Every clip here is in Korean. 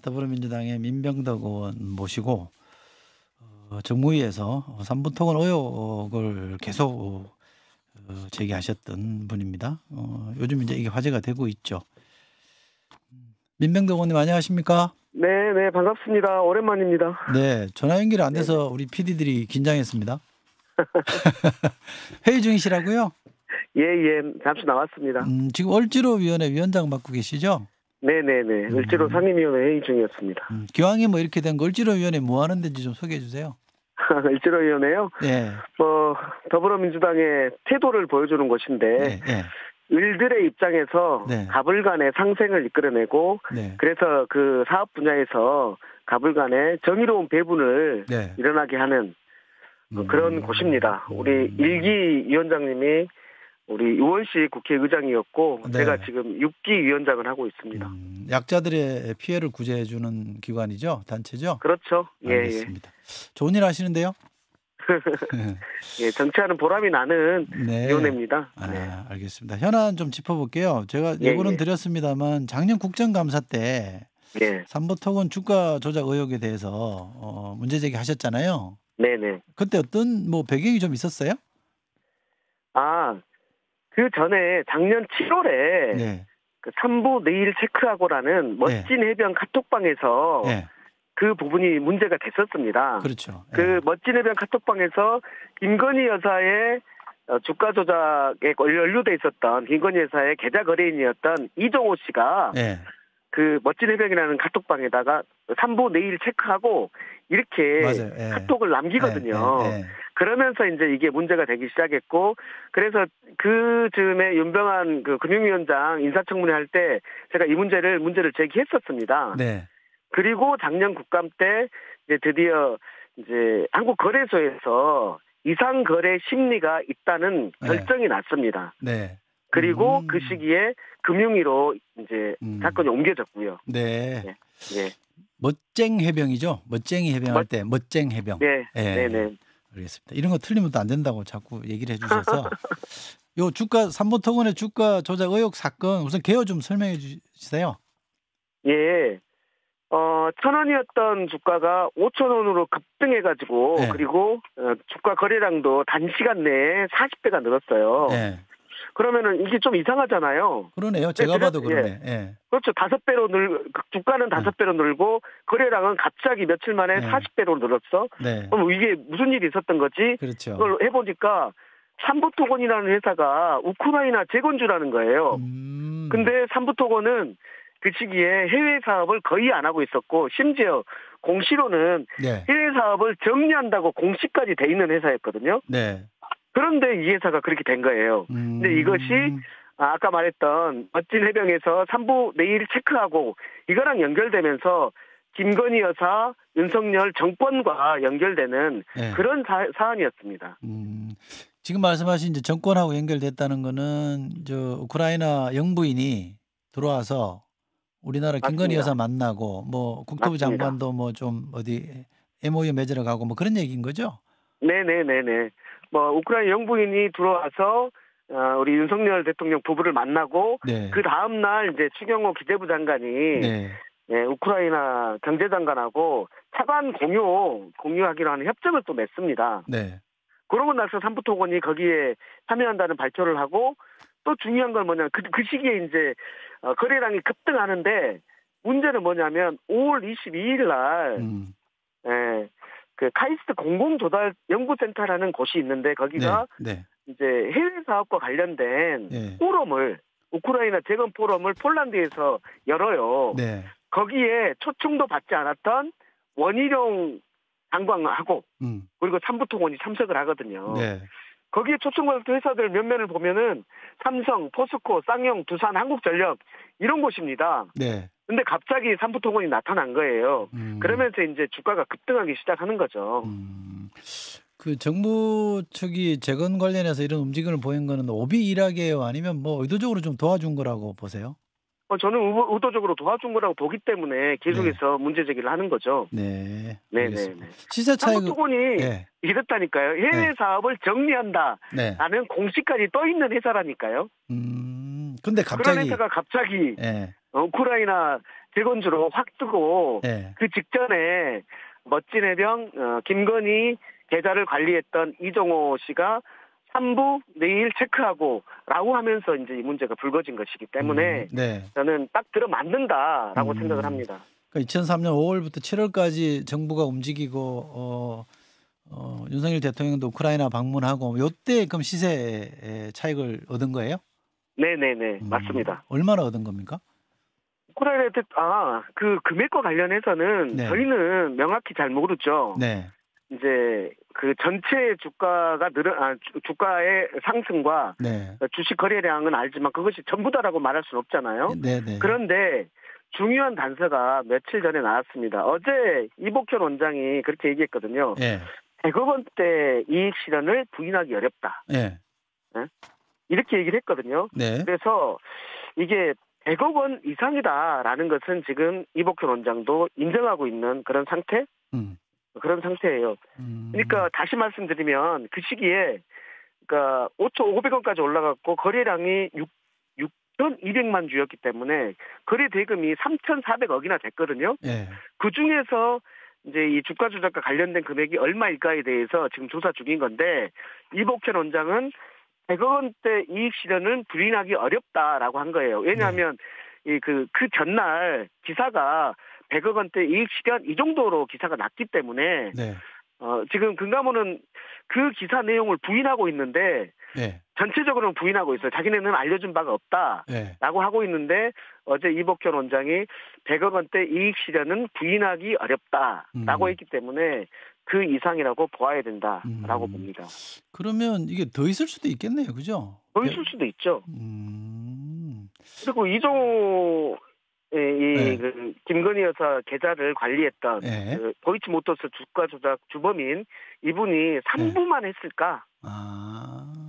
더불어민주당의 민병덕 의원 모시고 정무위에서 삼부토건 의혹을 계속 제기하셨던 분입니다. 요즘 이제 이게 화제가 되고 있죠. 민병덕 의원님 안녕하십니까? 네, 반갑습니다. 오랜만입니다. 네, 전화 연결이 안 돼서 우리 PD들이 긴장했습니다. 회의 중이시라고요? 예, 잠시 나왔습니다. 지금 을지로위원회 위원장 맡고 계시죠? 네. 을지로 상임위원회 회의 중이었습니다. 기왕에 뭐 이렇게 된 거 을지로위원회 뭐 하는 데인지 좀 소개해 주세요. 을지로위원회요? 네. 더불어민주당의 태도를 보여주는 곳인데 네. 을들의 입장에서 네. 갑을 간의 상생을 이끌어내고 네. 그래서 그 사업 분야에서 갑을 간의 정의로운 배분을 네. 일어나게 하는 그런 곳입니다. 우리 일기 위원장님이 우리 유원시 국회의장이었고 네. 제가 지금 6기 위원장을 하고 있습니다. 약자들의 피해를 구제해 주는 기관이죠? 단체죠? 그렇죠. 알겠습니다. 좋은 일 하시는데요? 예, 정치하는 보람이 나는 네. 위원회입니다. 알겠습니다. 현안 좀 짚어볼게요. 제가 예고는 드렸습니다만 작년 국정감사 때 삼부토건 주가 조작 의혹에 대해서 문제 제기하셨잖아요. 네네. 그때 어떤 뭐 배경이 좀 있었어요? 그 전에 작년 7월에 그 삼부 내일 체크하고라는 멋진 해변 카톡방에서 그 부분이 문제가 됐었습니다. 그렇죠. 그 멋진 해변 카톡방에서 김건희 여사의 주가 조작에 연루돼 있었던 김건희 여사의 계좌 거래인이었던 이종호 씨가 그 멋진 해변이라는 카톡방에다가 삼부 내일 체크하고 이렇게 카톡을 남기거든요. 그러면서 이제 이게 문제가 되기 시작했고, 그래서 그 즈음에 윤병한 그 금융위원장 인사청문회 할 때 제가 이 문제를 제기했었습니다. 그리고 작년 국감 때 이제 드디어 이제 한국거래소에서 이상거래 심리가 있다는 결정이 났습니다. 그리고 그 시기에 금융위로 이제 사건이 옮겨졌고요. 멋쟁 해병이죠. 멋쟁이 해병할 때 멋쟁 해병. 네네. 알겠습니다. 이런 거 틀리면 또 안 된다고 자꾸 얘기를 해주셔서 요 삼부토건의 주가 조작 의혹 사건 우선 개요 좀 설명해 주세요. 1,000원이었던 주가가 5,000원으로 급등해가지고 그리고 주가 거래량도 단시간 내에 40배가 늘었어요. 그러면은 이게 좀 이상하잖아요. 그러네요. 제가 봐도 그러네. 그렇죠. 주가는 5배로 늘고 거래량은 갑자기 며칠 만에 40배로 늘었어. 그럼 이게 무슨 일이 있었던 거지? 그렇죠. 그걸 해보니까 삼부토건이라는 회사가 우크라이나 재건주라는 거예요. 근데 삼부토건은 그 시기에 해외 사업을 거의 안 하고 있었고 심지어 공시로는 해외 사업을 정리한다고 공시까지 돼 있는 회사였거든요. 그런데 이 회사가 그렇게 된 거예요. 근데 이것이 아까 말했던 멋진 해병에서 삼부 내일 체크하고 이거랑 연결되면서 김건희 여사, 윤석열 정권과 연결되는 그런 사안이었습니다. 지금 말씀하신 이제 정권하고 연결됐다는 거는 우크라이나 영부인이 들어와서 우리나라 김건희 여사 만나고 뭐 국토부 장관도 뭐 좀 어디 MOU 맺으러 가고 뭐 그런 얘기인 거죠? 네네네네. 우크라이나 영부인이 들어와서 우리 윤석열 대통령 부부를 만나고 그 다음 날 이제 추경호 기재부 장관이 우크라이나 경제장관하고 차관 공유하기로 하는 협정을 또 맺습니다. 그러고 나서 삼부토건이 거기에 참여한다는 발표를 하고 또 중요한 건 뭐냐면 그 시기에 이제 거래량이 급등하는데 문제는 뭐냐면 5월 22일 날 그 카이스트 공공조달 연구센터라는 곳이 있는데 거기가 이제 해외 사업과 관련된 포럼을 우크라이나 재건 포럼을 폴란드에서 열어요. 거기에 초청도 받지 않았던 원희룡 장관하고 그리고 삼부토건이 참석을 하거든요. 거기에 초청받은 회사들 몇몇을 보면은 삼성, 포스코, 쌍용, 두산, 한국전력 이런 곳입니다. 근데 갑자기 삼부토건이 나타난 거예요. 그러면서 이제 주가가 급등하기 시작하는 거죠. 그 정부 측이 재건 관련해서 이런 움직임을 보인 거는 오비 일하게요? 아니면 뭐 의도적으로 좀 도와준 거라고 보세요? 저는 의도적으로 도와준 거라고 보기 때문에 계속해서 문제 제기를 하는 거죠. 네네. 시세 차익 삼부토건이 이렇다니까요. 해외 사업을 정리한다라는 공시까지 떠 있는 회사라니까요. 근데 갑자기 그런 회사가 갑자기 우크라이나 재건주로 확 뜨고 네. 그 직전에 멋진 해병 김건희 계좌를 관리했던 이종호 씨가 3부 내일 체크하고 라고 하면서 이제 이 문제가 불거진 것이기 때문에 네. 저는 딱 들어맞는다라고 생각을 합니다. 그러니까 2003년 5월부터 7월까지 정부가 움직이고 윤석열 대통령도 우크라이나 방문하고 요때 그럼 시세 차익을 얻은 거예요? 네네네 맞습니다. 얼마나 얻은 겁니까? 우크라이나 그 금액과 관련해서는 네. 저희는 명확히 잘 모르죠. 네. 이제 그 전체 주가가 주가의 상승과 네. 주식 거래량은 알지만 그것이 전부다라고 말할 수는 없잖아요. 네네. 그런데 중요한 단서가 며칠 전에 나왔습니다. 어제 이복현 원장이 그렇게 얘기했거든요. 네. 100억 원대 이익 실현을 부인하기 어렵다. 네. 네? 이렇게 얘기를 했거든요. 네. 그래서 이게 100억 원 이상이다라는 것은 지금 이복현 원장도 인정하고 있는 그런 상태? 그런 상태예요. 그러니까 다시 말씀드리면 그 시기에 그러니까 5,500원까지 올라갔고 거래량이 6,200만 주였기 때문에 거래 대금이 3,400억이나 됐거든요. 네. 그 중에서 이제 이 주가 조작과 관련된 금액이 얼마일까에 대해서 지금 조사 중인 건데 이복현 원장은 100억 원대 이익 실현은 부인하기 어렵다라고 한 거예요. 왜냐하면 그 전날 기사가 100억 원대 이익 실현 이 정도로 기사가 났기 때문에 네. 지금 금감원은 그 기사 내용을 부인하고 있는데 네. 전체적으로는 부인하고 있어요. 자기네는 알려준 바가 없다라고 하고 있는데 어제 이복현 원장이 100억 원대 이익 실현은 부인하기 어렵다라고 했기 때문에 그 이상이라고 보아야 된다라고 봅니다. 그러면 이게 더 있을 수도 있겠네요. 그죠? 더 있을 수도 있죠. 그리고 이종호 그 김건희 여사 계좌를 관리했던 그 도이치모터스 주가 조작 주범인 이분이 3부만 했을까?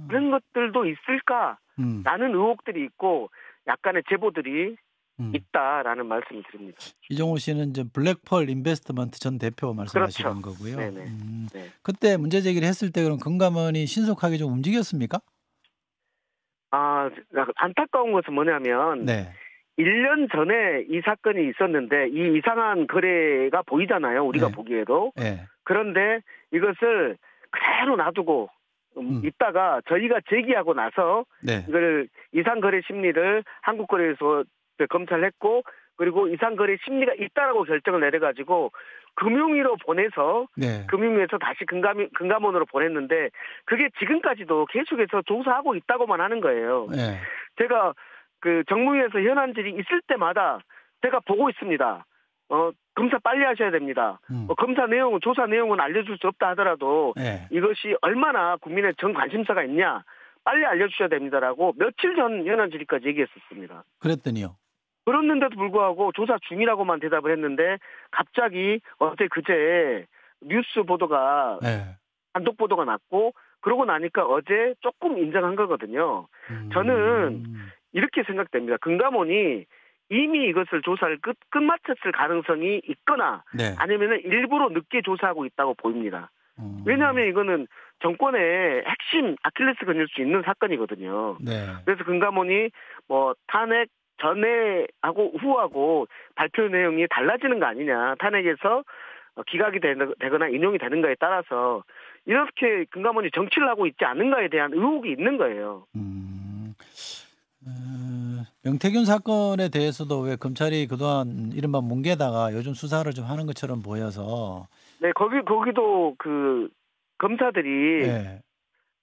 그런 것들도 있을까라는 의혹들이 있고 약간의 제보들이 있다라는 말씀을 드립니다. 이종호 씨는 이제 블랙펄 인베스트먼트 전 대표 말씀하시는 그렇죠. 거고요. 네네. 그때 문제 제기를 했을 때 그럼 금감원이 신속하게 좀 움직였습니까? 안타까운 것은 뭐냐면 1년 전에 이 사건이 있었는데 이 이상한 거래가 보이잖아요. 우리가 보기에도. 그런데 이것을 그대로 놔두고 있다가 저희가 제기하고 나서 이걸 이상거래 심리를 한국거래소 검찰했고 그리고 이상거래 심리가 있다라고 결정을 내려가지고 금융위로 보내서 금융위에서 다시 금감원으로 보냈는데 그게 지금까지도 계속해서 조사하고 있다고만 하는 거예요. 제가 그 정무위에서 현안질이 있을 때마다 제가 보고 있습니다. 검사 빨리 하셔야 됩니다. 검사 내용은 조사 내용은 알려줄 수 없다 하더라도 이것이 얼마나 국민의 전 관심사가 있냐 빨리 알려주셔야 됩니다라고 며칠 전 현안질의까지 얘기했었습니다. 그랬더니요. 그랬는데도 불구하고 조사 중이라고만 대답을 했는데 갑자기 어제 그제 뉴스 보도가 단독 보도가 났고 그러고 나니까 어제 조금 인정한 거거든요. 저는 이렇게 생각됩니다. 금감원이 이미 이것을 조사를 끝마쳤을 가능성이 있거나 아니면 일부러 늦게 조사하고 있다고 보입니다. 왜냐하면 이거는 정권의 핵심 아킬레스 건일 수 있는 사건이거든요. 그래서 금감원이 뭐 탄핵 전에하고 후하고 발표 내용이 달라지는 거 아니냐. 탄핵에서 기각이 되거나 인용이 되는 거에 따라서 이렇게 금감원이 정치를 하고 있지 않은가에 대한 의혹이 있는 거예요. 명태균 사건에 대해서도 왜 검찰이 그동안 이른바 뭉개다가 요즘 수사를 좀 하는 것처럼 보여서 거기도 그 검사들이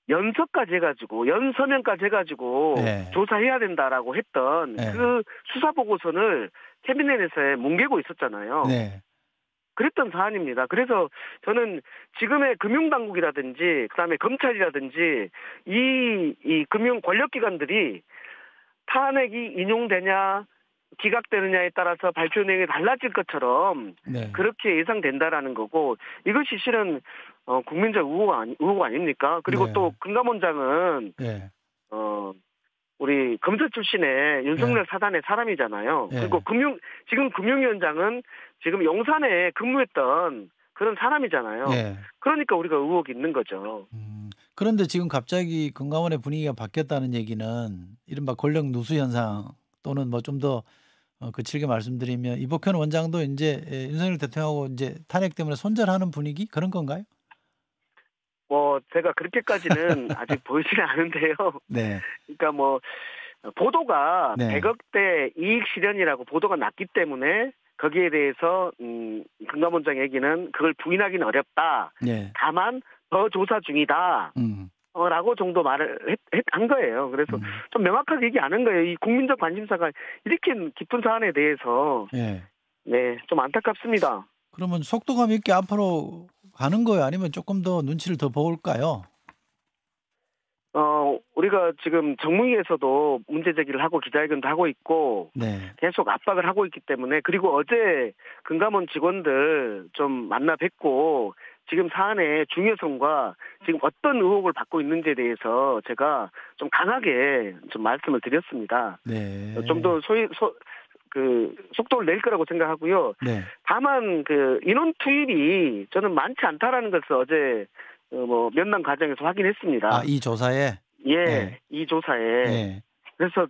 연서까지 해가지고 연서명까지 해가지고 조사해야 된다라고 했던 그 수사 보고서를 캐비넷에서 뭉개고 있었잖아요. 그랬던 사안입니다. 그래서 저는 지금의 금융당국이라든지 그다음에 검찰이라든지 이 금융 권력기관들이 탄핵이 인용되냐 기각되느냐에 따라서 발표 내용이 달라질 것처럼 그렇게 예상된다라는 거고 이것이 실은 국민적 의혹 아닙니까? 그리고 또 금감원장은 우리 검사 출신의 윤석열 사단의 사람이잖아요. 그리고 지금 금융위원장은 지금 용산에 근무했던 그런 사람이잖아요. 그러니까 우리가 의혹이 있는 거죠. 그런데 지금 갑자기 금감원의 분위기가 바뀌었다는 얘기는 이른바 권력 누수 현상 또는 뭐 좀 더 거칠게 말씀드리면 이복현 원장도 이제 윤석열 대통령하고 이제 탄핵 때문에 손절하는 분위기 그런 건가요? 제가 그렇게까지는 아직 보이지는 않은데요. 네. 그러니까 보도가 네. 100억대 이익 실현이라고 보도가 났기 때문에 거기에 대해서 금감원장 얘기는 그걸 부인하기는 어렵다. 네. 다만 더 조사 중이다. 라고 정도 말을 한 거예요. 그래서 좀 명확하게 얘기 안 한 거예요. 이 국민적 관심사가 이렇게 깊은 사안에 대해서 네, 좀 안타깝습니다. 그러면 속도감 있게 앞으로 가는 거예요? 아니면 조금 더 눈치를 더 볼까요? 우리가 지금 정무위에서도 문제 제기를 하고 기자회견도 하고 있고 네. 계속 압박을 하고 있기 때문에 그리고 어제 금감원 직원들 좀 만나 뵙고 지금 사안의 중요성과 지금 어떤 의혹을 받고 있는지에 대해서 제가 좀 강하게 좀 말씀을 드렸습니다. 네. 좀 더 속도를 낼 거라고 생각하고요. 네. 다만 인원 투입이 저는 많지 않다라는 것을 어제 면담 과정에서 확인했습니다. 이 조사에? 예, 네. 이 조사에. 네. 그래서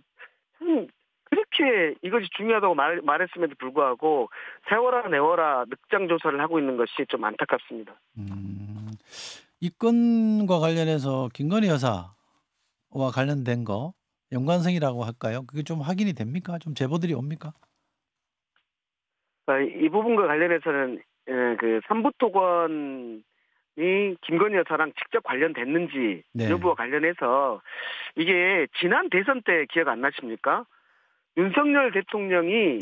그렇게 이것이 중요하다고 말했음에도 불구하고 세워라 내워라 늑장 조사를 하고 있는 것이 좀 안타깝습니다. 이 건과 관련해서 김건희 여사와 관련된 거 연관성이라고 할까요? 그게 좀 확인이 됩니까? 좀 제보들이 옵니까? 이 부분과 관련해서는 그 삼부토건이 김건희 여사랑 직접 관련됐는지 여부와 관련해서 이게 지난 대선 때 기억 안 나십니까? 윤석열 대통령이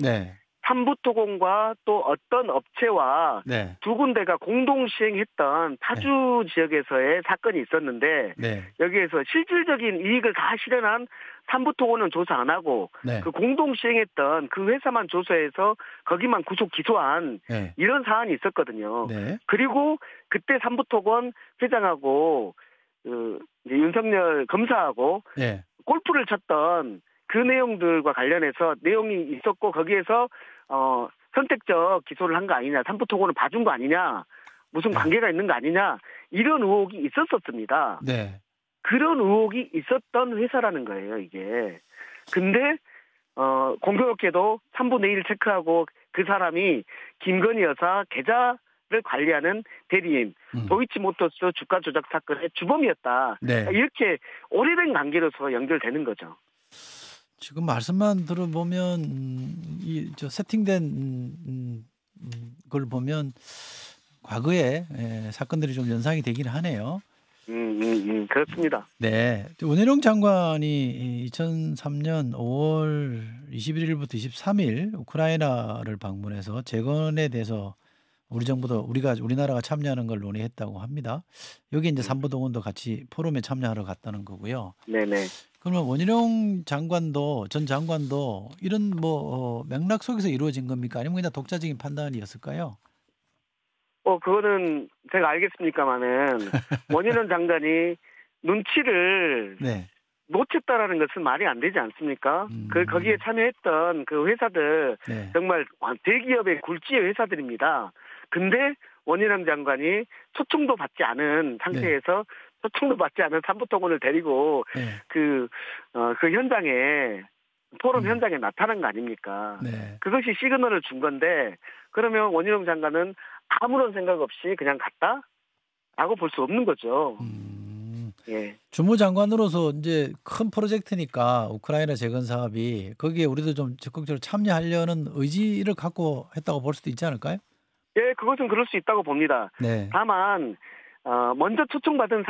삼부토건과 또 어떤 업체와 두 군데가 공동 시행했던 파주 지역에서의 사건이 있었는데 여기에서 실질적인 이익을 다 실현한 삼부토건은 조사 안 하고 그 공동 시행했던 그 회사만 조사해서 거기만 구속 기소한 이런 사안이 있었거든요. 그리고 그때 삼부토건 회장하고 이제 윤석열 검사하고 골프를 쳤던 그 내용들과 관련해서 내용이 있었고 거기에서 선택적 기소를 한 거 아니냐, 삼부토건을 봐준 거 아니냐, 무슨 관계가 있는 거 아니냐 이런 의혹이 있었습니다. 그런 의혹이 있었던 회사라는 거예요, 이게. 근데 공교롭게도 3분의 1 체크하고 그 사람이 김건희 여사 계좌를 관리하는 대리인, 도이치모터스 주가 조작 사건의 주범이었다. 이렇게 오래된 관계로서 연결되는 거죠. 지금 말씀만 들어보면 세팅된 걸 보면 과거에 사건들이 좀 연상이 되긴 하네요. 그렇습니다. 네, 원희룡 장관이 2003년 5월 21일부터 23일 우크라이나를 방문해서 재건에 대해서 우리나라가 참여하는 걸 논의했다고 합니다. 여기 이제 삼부토건도 같이 포럼에 참여하러 갔다는 거고요. 네네. 그러면 원희룡 전 장관도 이런 맥락 속에서 이루어진 겁니까? 아니면 그냥 독자적인 판단이었을까요? 그거는 제가 알겠습니까만은 원희룡 장관이 눈치를 놓쳤다라는 것은 말이 안 되지 않습니까? 거기에 참여했던 그 회사들 정말 대기업의 굴지의 회사들입니다. 근데 원희룡 장관이 초청도 받지 않은 상태에서 초청도 받지 않은 삼부토건을 데리고 그 현장에 포럼 현장에 나타난 거 아닙니까? 그것이 시그널을 준 건데 그러면 원희룡 장관은 아무런 생각 없이 그냥 갔다라고 볼 수 없는 거죠. 주무장관으로서 이제 큰 프로젝트니까 우크라이나 재건 사업이 거기에 우리도 좀 적극적으로 참여하려는 의지를 갖고 했다고 볼 수도 있지 않을까요? 예, 그것은 그럴 수 있다고 봅니다. 다만 먼저 초청받은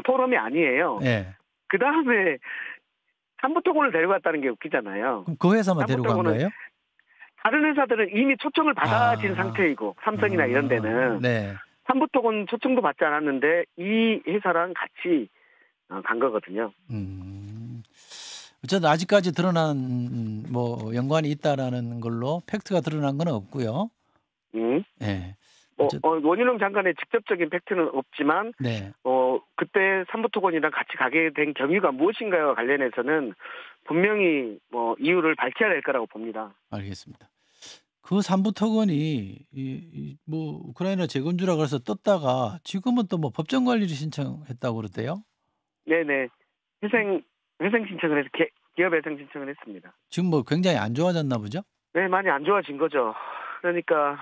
포럼이 아니에요. 그 다음에 삼부토건을 데려갔다는 게 웃기잖아요. 그럼 그 회사만 데려간 거예요? 다른 회사들은 이미 초청을 받아진 상태이고 삼성이나 이런 데는 삼부토건 초청도 받지 않았는데 이 회사랑 같이 간 거거든요. 어쨌든 아직까지 드러난 연관이 있다라는 걸로 팩트가 드러난 건 없고요. 원희룡 장관의 직접적인 팩트는 없지만 그때 삼부토건이랑 같이 가게 된 경위가 무엇인가와 관련해서는 분명히 이유를 밝혀야 될 거라고 봅니다. 알겠습니다. 그 삼부토건이 우크라이나 재건주라 그래서 떴다가 지금은 또 법정 관리를 신청했다고 그러대요? 네네. 회생 신청을 해서 기업회생 신청을 했습니다. 지금 뭐 굉장히 안 좋아졌나 보죠? 네, 많이 안 좋아진 거죠. 그러니까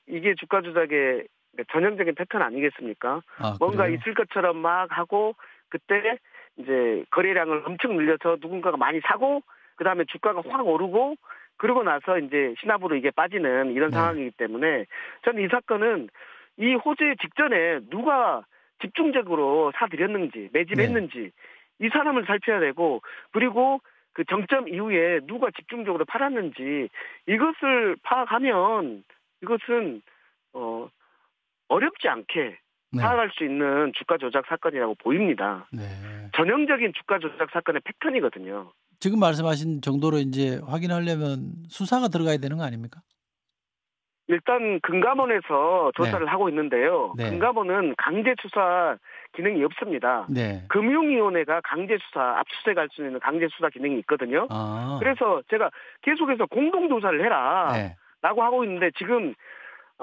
이게 주가 조작의 전형적인 패턴 아니겠습니까? 뭔가 그래요? 있을 것처럼 막 하고 그때 이제 거래량을 엄청 늘려서 누군가가 많이 사고 그다음에 주가가 확 오르고 그러고 나서 이제 시나브로 이게 빠지는 이런 상황이기 때문에 저는 이 사건은 이 호재 직전에 누가 집중적으로 사들였는지 매집했는지 이 사람을 살펴야 되고 그리고 그 정점 이후에 누가 집중적으로 팔았는지 이것을 파악하면 이것은 어렵지 않게 파악할 수 있는 주가 조작 사건이라고 보입니다. 네. 전형적인 주가 조작 사건의 패턴이거든요. 지금 말씀하신 정도로 이제 확인하려면 수사가 들어가야 되는 거 아닙니까? 일단 금감원에서 조사를 하고 있는데요. 금감원은 강제 수사 기능이 없습니다. 금융위원회가 강제 수사, 압수수색할 수 있는 강제 수사 기능이 있거든요. 그래서 제가 계속해서 공동 조사를 해라라고 하고 있는데 지금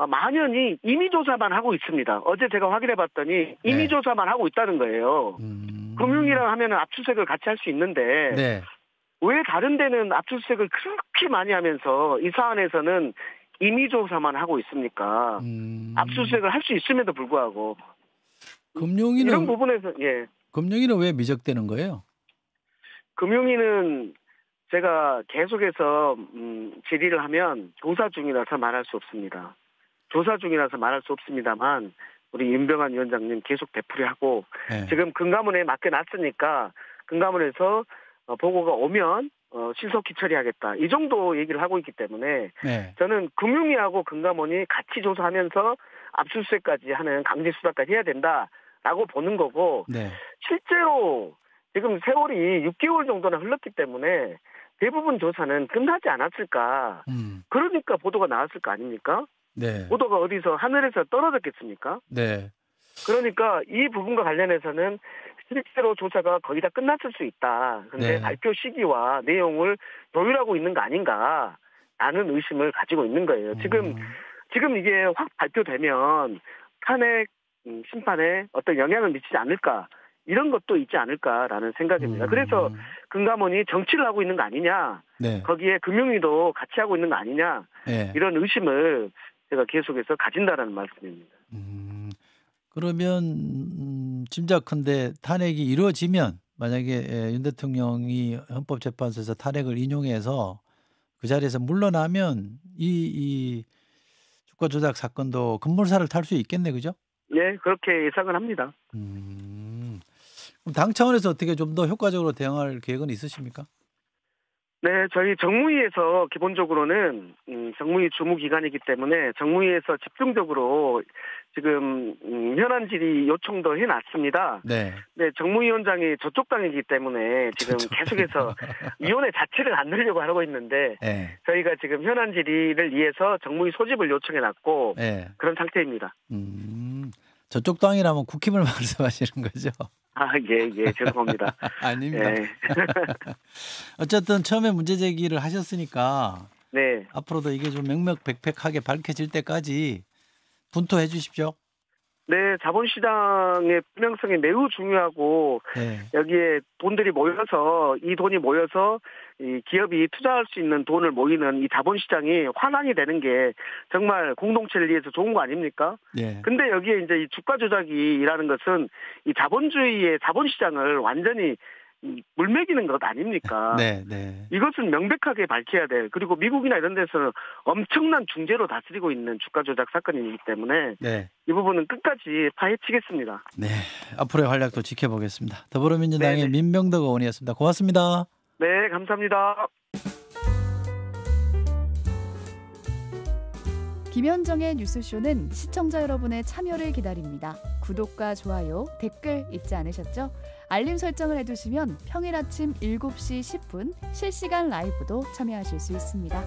만연히 임의 조사만 하고 있습니다. 어제 제가 확인해봤더니 임의 조사만 하고 있다는 거예요. 금융이랑 하면은 압수수색을 같이 할 수 있는데 왜 다른 데는 압수수색을 그렇게 많이 하면서 이 사안에서는 임의 조사만 하고 있습니까? 압수수색을 할 수 있음에도 불구하고 금융위는 이런 부분에서 금융위는 왜 미적되는 거예요? 금융위는 제가 계속해서 질의를 하면 조사 중이라서 말할 수 없습니다. 조사 중이라서 말할 수 없습니다만 우리 윤병환 위원장님 계속 되풀이하고 지금 금감원에 맡겨놨으니까 금감원에서 보고가 오면 신속히 처리하겠다. 이 정도 얘기를 하고 있기 때문에 저는 금융위하고 금감원이 같이 조사하면서 압수수색까지 하는 강제 수사까지 해야 된다라고 보는 거고 실제로 지금 세월이 6개월 정도나 흘렀기 때문에 대부분 조사는 끝나지 않았을까. 그러니까 보도가 나왔을 거 아닙니까? 보도가 어디서 하늘에서 떨어졌겠습니까? 그러니까 이 부분과 관련해서는 실제로 조사가 거의 다 끝났을 수 있다. 그런데 발표 시기와 내용을 조율하고 있는 거 아닌가라는 의심을 가지고 있는 거예요. 지금 이게 확 발표되면 탄핵 심판에 어떤 영향을 미치지 않을까 이런 것도 있지 않을까라는 생각입니다. 그래서 금감원이 정치를 하고 있는 거 아니냐, 거기에 금융위도 같이 하고 있는 거 아니냐 이런 의심을 제가 계속해서 가진다라는 말씀입니다. 그러면 짐작컨대 탄핵이 이루어지면 만약에 윤 대통령이 헌법재판소에서 탄핵을 인용해서 그 자리에서 물러나면 이 주가 조작 사건도 급물살을 탈 수 있겠네, 그죠? 네, 그렇게 예상을 합니다. 그럼 당 차원에서 어떻게 좀 더 효과적으로 대응할 계획은 있으십니까? 네, 저희 정무위에서 기본적으로는 정무위 주무기관이기 때문에 정무위에서 집중적으로 지금 현안 질의 요청도 해놨습니다. 네, 정무위원장이 저쪽 당이기 때문에 지금 계속해서 위원회 자체를 안 늘려고 하고 있는데 저희가 지금 현안 질의를 위해서 정무위 소집을 요청해놨고 그런 상태입니다. 저쪽 당이라면 국힘을 말씀하시는 거죠? 예, 죄송합니다. 아닙니다. 어쨌든 처음에 문제 제기를 하셨으니까 앞으로도 이게 좀 명명백백하게 밝혀질 때까지 분투해 주십시오. 네, 자본시장의 투명성이 매우 중요하고 여기에 돈들이 모여서 이 돈이 모여서 이 기업이 투자할 수 있는 돈을 모이는 이 자본시장이 환원이 되는 게 정말 공동체를 위해서 좋은 거 아닙니까? 근데 여기에 이제 이 주가 조작이라는 것은 이 자본주의의 자본시장을 완전히 물매기는 것 아닙니까? 이것은 명백하게 밝혀야 돼. 그리고 미국이나 이런 데서는 엄청난 중재로 다스리고 있는 주가 조작 사건이기 때문에 이 부분은 끝까지 파헤치겠습니다. 네, 앞으로의 활약도 지켜보겠습니다. 더불어민주당의 민병덕 의원이었습니다. 고맙습니다. 네, 감사합니다. 김현정의 뉴스쇼는 시청자 여러분의 참여를 기다립니다. 구독과 좋아요, 댓글 잊지 않으셨죠? 알림 설정을 해두시면 평일 아침 7시 10분 실시간 라이브도 참여하실 수 있습니다.